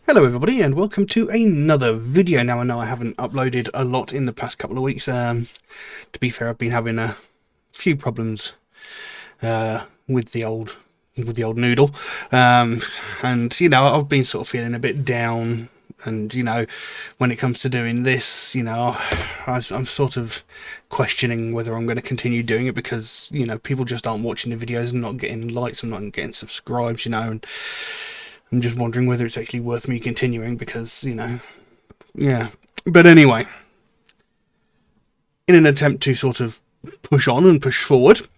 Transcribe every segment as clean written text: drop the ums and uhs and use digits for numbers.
Hello everybody and welcome to another video. Now I know I haven't uploaded a lot in the past couple of weeks. To be fair, I've been having a few problems with the old noodle. And you know, I've been sort of feeling a bit down, and you know, when it comes to doing this, you know, I'm sort of questioning whether I'm going to continue doing it, because you know, people just aren't watching the videos and not getting likes and not getting subscribes, you know, and I'm just wondering whether it's actually worth me continuing, because, you know, yeah. But anyway, in an attempt to sort of push on and push forward,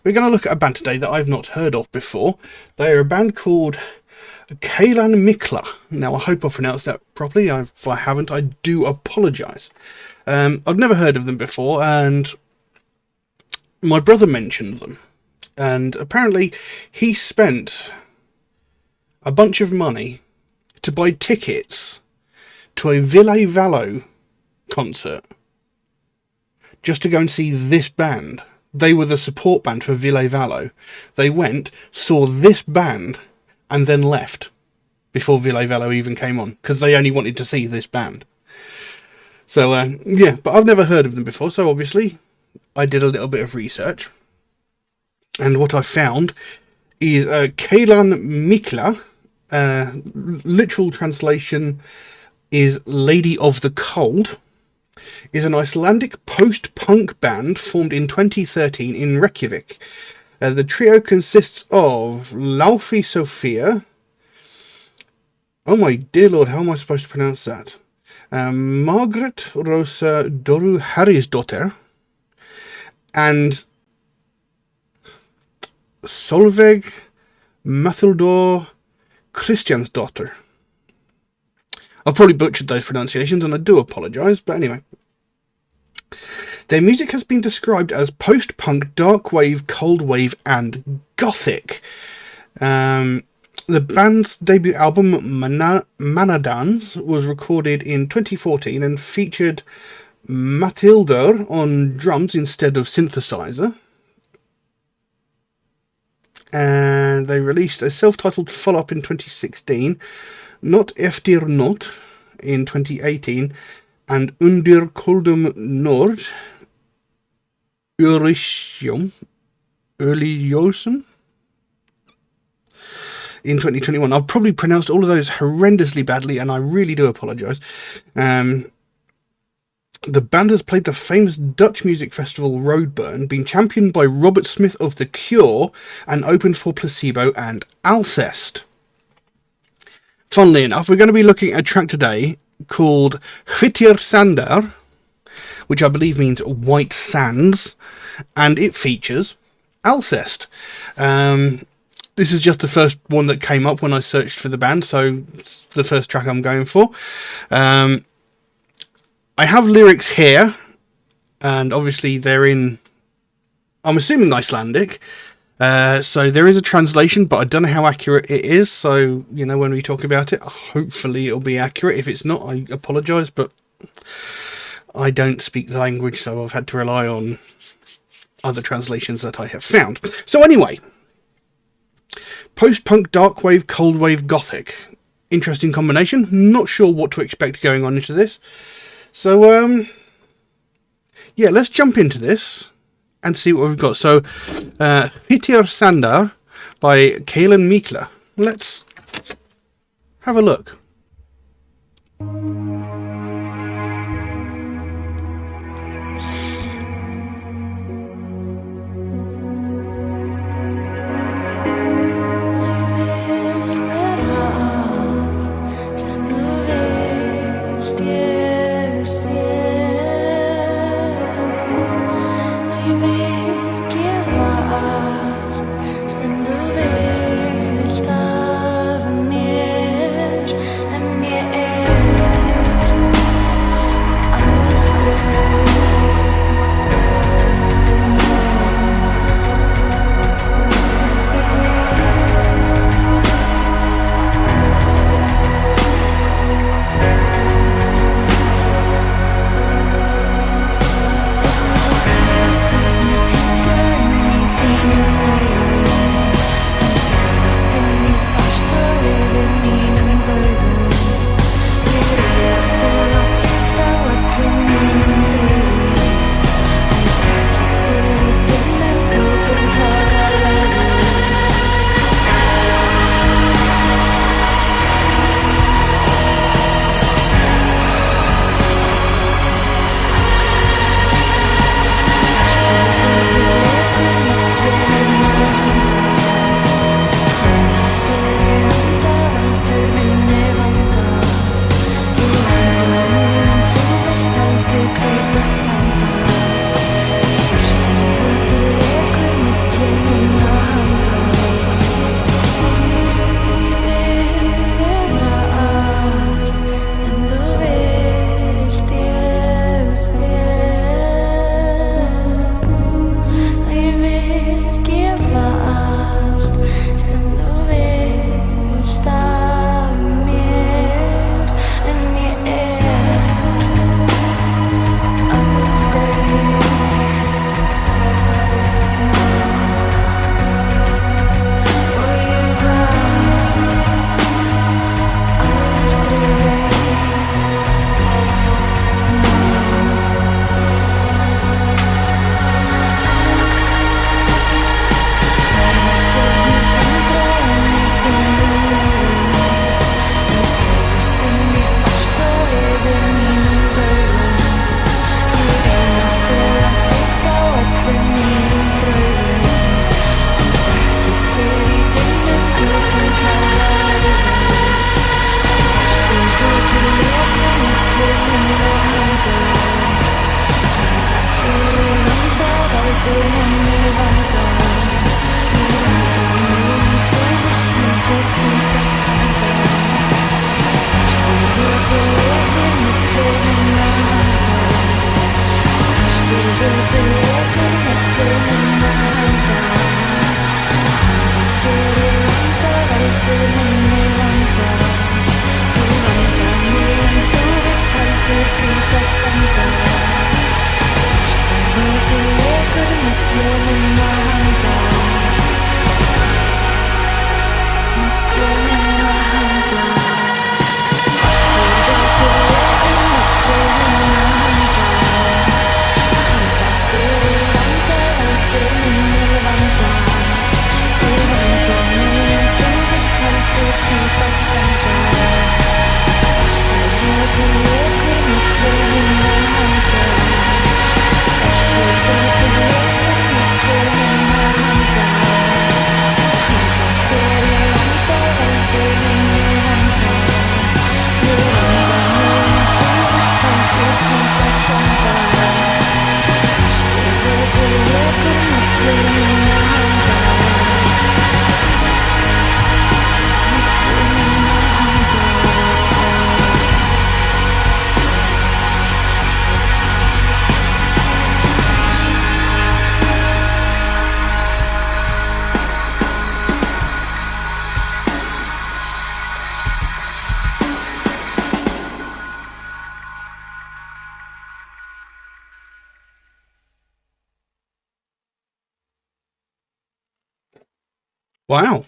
we're going to look at a band today that I've not heard of before. They are a band called Kælan Mikla. Now, I hope I pronounced that properly. If I haven't, I do apologise. I've never heard of them before, and my brother mentioned them. And apparently, he spent a bunch of money to buy tickets to a Ville Valo concert just to go and see this band. They were the support band for Ville Valo. They went, saw this band, and then left before Ville Valo even came on, because they only wanted to see this band. So, yeah, but I've never heard of them before, so obviously I did a little bit of research. And what I found is Kælan Mikla. Literal translation is Lady of the Cold, is an Icelandic post-punk band formed in 2013 in Reykjavik. The trio consists of Laufey Sophia. Oh my dear lord, how am I supposed to pronounce that? Margaret Rosa Doru Harrisdóttir and Solveig Mathildur Kristjansdóttir. I've probably butchered those pronunciations and I do apologise, but anyway. Their music has been described as post-punk, dark wave, cold wave and gothic. The band's debut album Manadans was recorded in 2014 and featured Mathildur on drums instead of synthesizer. And they released a self-titled follow-up in 2016, Not Eftir Not in 2018, and Undir Koldum Nord, Örisjum, Ölijósum in 2021. I've probably pronounced all of those horrendously badly, and I really do apologise. The band has played the famous Dutch music festival Roadburn, been championed by Robert Smith of The Cure, and opened for Placebo and Alcest. Funnily enough, we're going to be looking at a track today called Hvítir Sandar, which I believe means white sands, and it features Alcest. This is just the first one that came up when I searched for the band, so it's the first track I'm going for. I have lyrics here, and obviously they're in, I'm assuming, Icelandic. So there is a translation, but I don't know how accurate it is. So, you know, when we talk about it, hopefully it'll be accurate. If it's not, I apologise, but I don't speak the language, so I've had to rely on other translations that I have found. So anyway, post-punk, dark wave, cold wave, gothic. Interesting combination. Not sure what to expect going on into this. So, yeah, let's jump into this and see what we've got. So, Hvítir Sandar by Kælan Mikla. Let's have a look. En ég er Wow.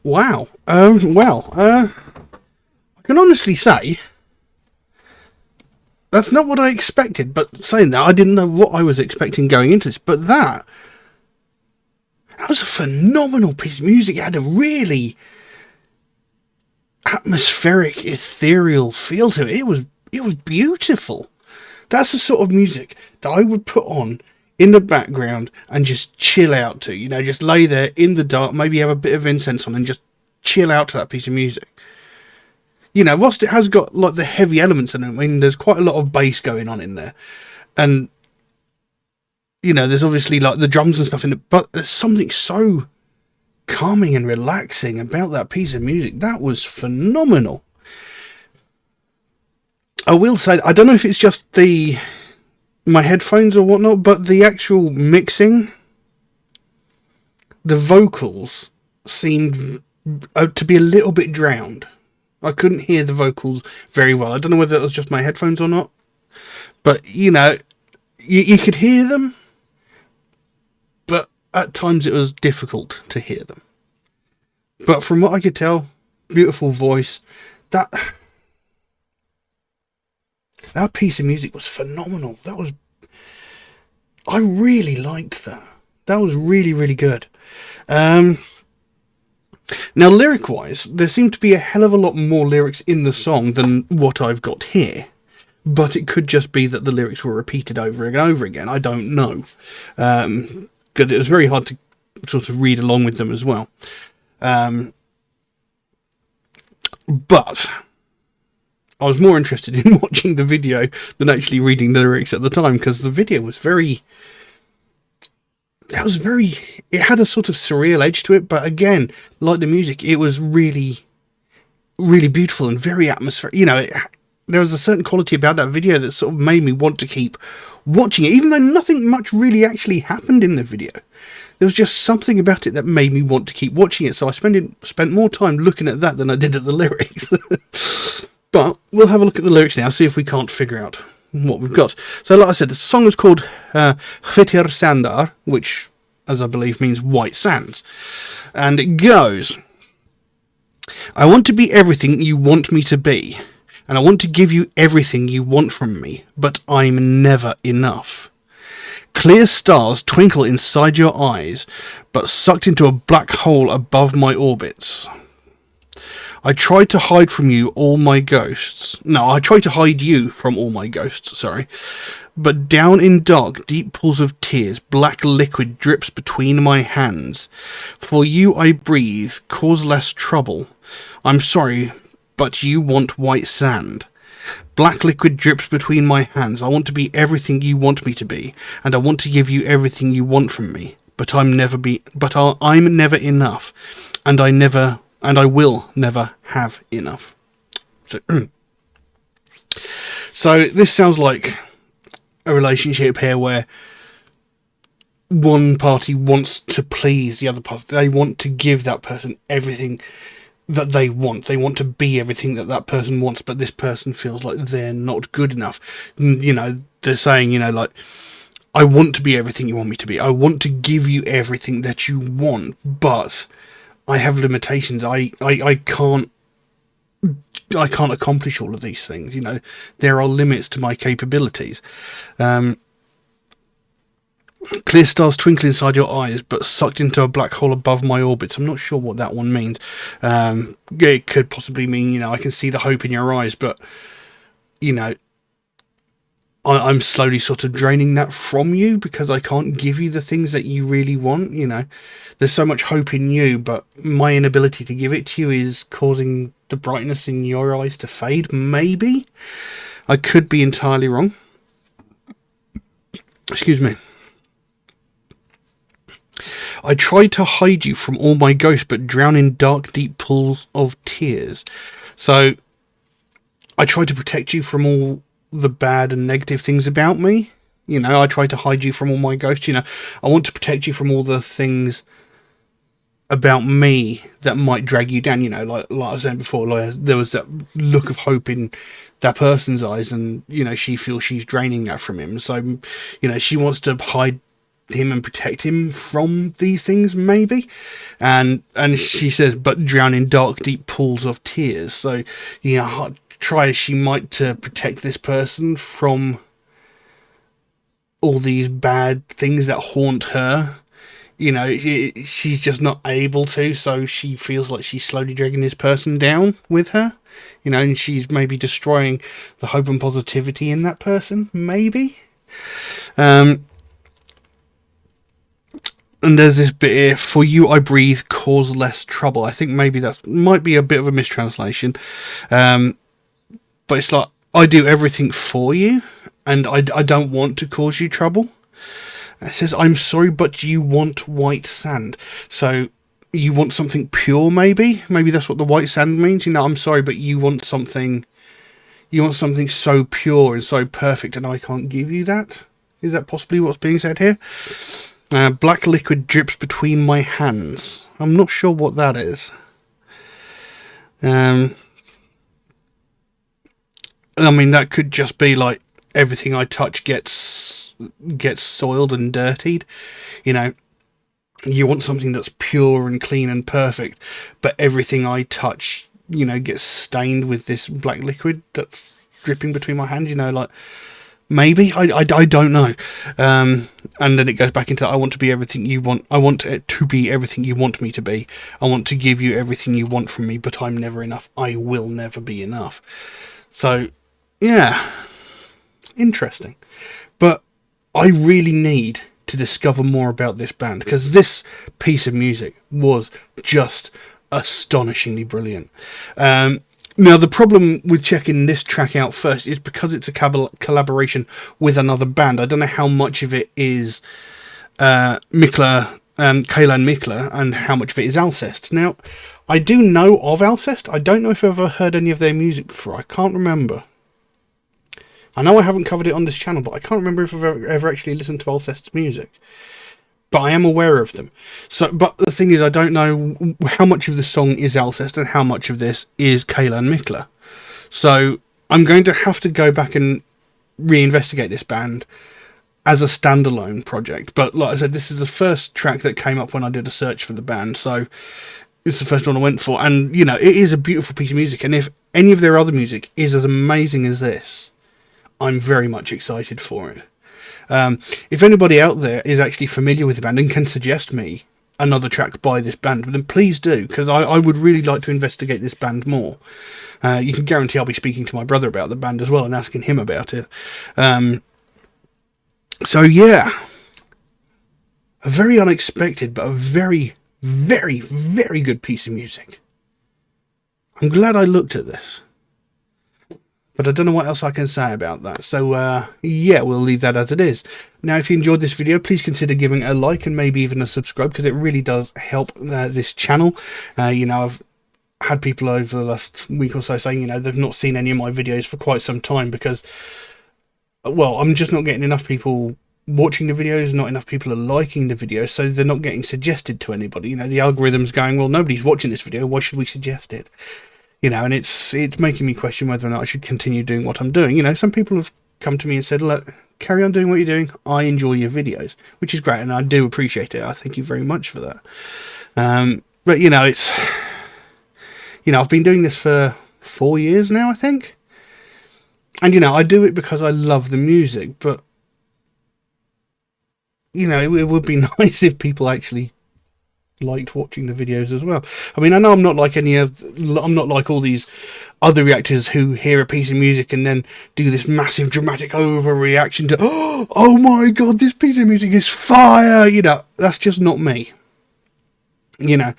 Wow. I can honestly say that's not what I expected, but saying that, I didn't know what I was expecting going into this, but that was a phenomenal piece of music. It had a really atmospheric, ethereal feel to it. It was beautiful. That's the sort of music that I would put on in the background and just chill out to, just lay there in the dark, maybe have a bit of incense on and just chill out to that piece of music. Whilst it has got like the heavy elements in it, I mean, there's quite a lot of bass going on in there. And, there's obviously like the drums and stuff in it, but there's something so calming and relaxing about that piece of music. That was phenomenal. I will say, I don't know if it's just my headphones or whatnot, but the actual mixing, the vocals seemed to be a little bit drowned. I couldn't hear the vocals very well. I don't know whether it was just my headphones or not, but you could hear them, but at times it was difficult to hear them. But from what I could tell, beautiful voice. That piece of music was phenomenal. I really liked that. That was really, really good. Now, lyric-wise, there seemed to be a hell of a lot more lyrics in the song than what I've got here. But it could just be that the lyrics were repeated over and over again. I don't know. Because it was very hard to sort of read along with them as well. But I was more interested in watching the video than actually reading the lyrics at the time, because the video was it had a sort of surreal edge to it, but again, like the music, it was really, really beautiful and very atmospheric. There was a certain quality about that video that sort of made me want to keep watching it, even though nothing much really actually happened in the video. There was just something about it that made me want to keep watching it, so I spent more time looking at that than I did at the lyrics. But we'll have a look at the lyrics now, see if we can't figure out what we've got. So like I said, the song is called Hvítir Sandar, which, as I believe, means white sands. And it goes, I want to be everything you want me to be, and I want to give you everything you want from me, but I'm never enough. Clear stars twinkle inside your eyes, but sucked into a black hole above my orbits. I tried to hide from you all my ghosts. No, I tried to hide you from all my ghosts, sorry. But down in dark, deep pools of tears, black liquid drips between my hands. For you I breathe, cause less trouble. I'm sorry, but you want white sand. Black liquid drips between my hands. I want to be everything you want me to be, and I want to give you everything you want from me. But I'm never enough, and I will never have enough. So this sounds like a relationship here where one party wants to please the other party. They want to give that person everything that they want. They want to be everything that person wants, but this person feels like they're not good enough. they're saying, you know, like, I want to be everything you want me to be. I want to give you everything that you want, but I have limitations. I can't accomplish all of these things. You know, there are limits to my capabilities. Clear stars twinkle inside your eyes, but sucked into a black hole above my orbits. I'm not sure what that one means. It could possibly mean, you know, I can see the hope in your eyes, but, you know, I'm slowly sort of draining that from you because I can't give you the things that you really want. You know, there's so much hope in you, but my inability to give it to you is causing the brightness in your eyes to fade. Maybe. I could be entirely wrong. Excuse me. I tried to hide you from all my ghosts, but drown in dark, deep pools of tears. So, I tried to protect you from all the bad and negative things about me. You know, I try to hide you from all my ghosts. You know, I want to protect you from all the things about me that might drag you down. You know, like I was saying before, like, there was that look of hope in that person's eyes, and, you know, she feels she's draining that from him. So, you know, she wants to hide him and protect him from these things, maybe. And she says, but drown in dark, deep pools of tears. So, you know, try as she might to protect this person from all these bad things that haunt her, you know, she's just not able to, so she feels like she's slowly dragging this person down with her, you know, and she's maybe destroying the hope and positivity in that person, maybe. And there's this bit here, for you I breathe, cause less trouble. I think maybe that might be a bit of a mistranslation. But it's like, I do everything for you, and I don't want to cause you trouble. It says, I'm sorry, but you want white sand. So, you want something pure, maybe? Maybe that's what the white sand means. You know, I'm sorry, but you want something so pure and so perfect, and I can't give you that? Is that possibly what's being said here? Black liquid drips between my hands. I'm not sure what that is. I mean, that could just be like everything I touch gets soiled and dirtied. You know, you want something that's pure and clean and perfect, but everything I touch, you know, gets stained with this black liquid that's dripping between my hands. You know, like, maybe, I don't know. And then it goes back into, I want to be everything you want. I want it to be everything you want me to be. I want to give you everything you want from me, but I'm never enough. I will never be enough. So, yeah, interesting. But I really need to discover more about this band, because this piece of music was just astonishingly brilliant. Now, the problem with checking this track out first is because it's a collaboration with another band. I don't know how much of it is Kælan Mikla and how much of it is Alcest. Now, I do know of Alcest. I don't know if I've ever heard any of their music before. I can't remember. I know I haven't covered it on this channel, but I can't remember if I've ever actually listened to Alcest's music. But I am aware of them. So, but the thing is, I don't know how much of the song is Alcest and how much of this is Kælan Mikla. So I'm going to have to go back and reinvestigate this band as a standalone project. But like I said, this is the first track that came up when I did a search for the band. So it's the first one I went for. And, you know, it is a beautiful piece of music. And if any of their other music is as amazing as this, I'm very much excited for it. If anybody out there is actually familiar with the band and can suggest me another track by this band, then please do, because I would really like to investigate this band more. You can guarantee I'll be speaking to my brother about the band as well and asking him about it. So yeah, a very unexpected but a very, very, very good piece of music. I'm glad I looked at this. But I don't know what else I can say about that. So, yeah, we'll leave that as it is. Now, if you enjoyed this video, please consider giving it a like and maybe even a subscribe, because it really does help this channel. You know, I've had people over the last week or so saying, you know, they've not seen any of my videos for quite some time because, well, I'm just not getting enough people watching the videos, not enough people are liking the videos, so they're not getting suggested to anybody. You know, the algorithm's going, well, nobody's watching this video, why should we suggest it? You know, and it's making me question whether or not I should continue doing what I'm doing. You know, some people have come to me and said, look, carry on doing what you're doing. I enjoy your videos, which is great, and I do appreciate it. I thank you very much for that. But, you know, it's... You know, I've been doing this for 4 years now, I think. And, you know, I do it because I love the music, but... You know, it would be nice if people actually liked watching the videos as well. I mean, I know I'm not like I'm not like all these other reactors who hear a piece of music and then do this massive dramatic overreaction to, oh my god, this piece of music is fire. You know, that's just not me. You know,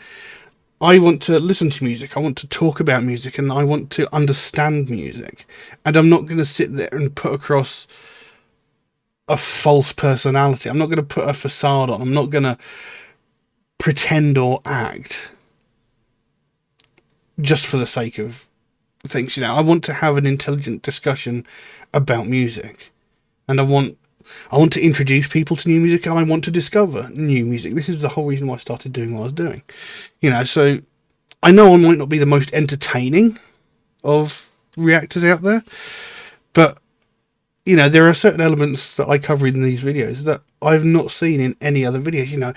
I want to listen to music, I want to talk about music, and I want to understand music. And I'm not going to sit there and put across a false personality. I'm not going to put a facade on. I'm not going to pretend or act just for the sake of things. You know, I want to have an intelligent discussion about music, and I want to introduce people to new music, and I want to discover new music. This is the whole reason why I started doing what I was doing. You know, so I know I might not be the most entertaining of reactors out there, but you know, there are certain elements that I cover in these videos that I've not seen in any other videos. You know,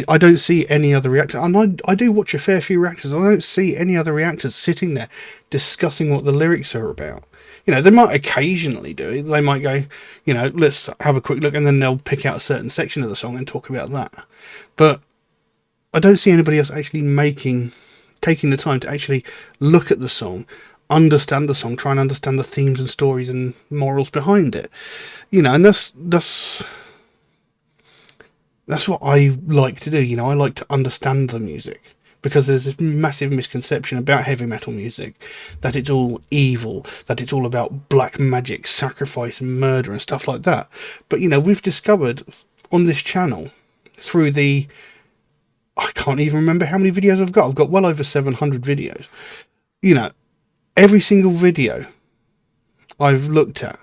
I don't see any other reactor, and I do watch a fair few reactors. I don't see any other reactors sitting there discussing what the lyrics are about. You know, they might occasionally do it. They might go, you know, let's have a quick look, and then they'll pick out a certain section of the song and talk about that. But I don't see anybody else actually taking the time to actually look at the song, understand the song, try and understand the themes and stories and morals behind it. You know, and that's what I like to do. You know, I like to understand the music, because there's this massive misconception about heavy metal music, that it's all evil, that it's all about black magic, sacrifice and murder and stuff like that. But, you know, we've discovered on this channel through I can't even remember how many videos I've got. I've got well over 700 videos. You know, every single video I've looked at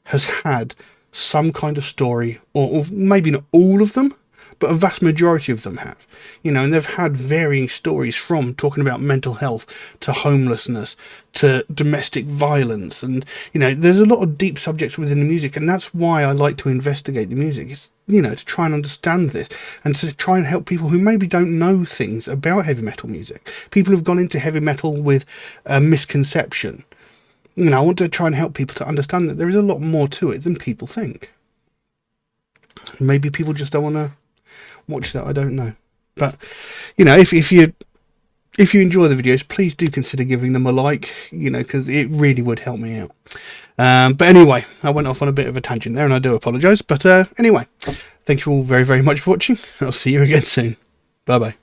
has had some kind of story, or maybe not all of them, but a vast majority of them have. You know, and they've had varying stories, from talking about mental health to homelessness to domestic violence. And, you know, there's a lot of deep subjects within the music, and that's why I like to investigate the music. It's, you know, to try and understand this, and to try and help people who maybe don't know things about heavy metal music. People who've gone into heavy metal with a misconception. You know, I want to try and help people to understand that there is a lot more to it than people think. Maybe people just don't want to watch that, I don't know. But, you know, if you enjoy the videos, please do consider giving them a like, you know, because it really would help me out. But anyway, I went off on a bit of a tangent there, and I do apologise. But anyway, thank you all very, very much for watching. I'll see you again soon. Bye-bye.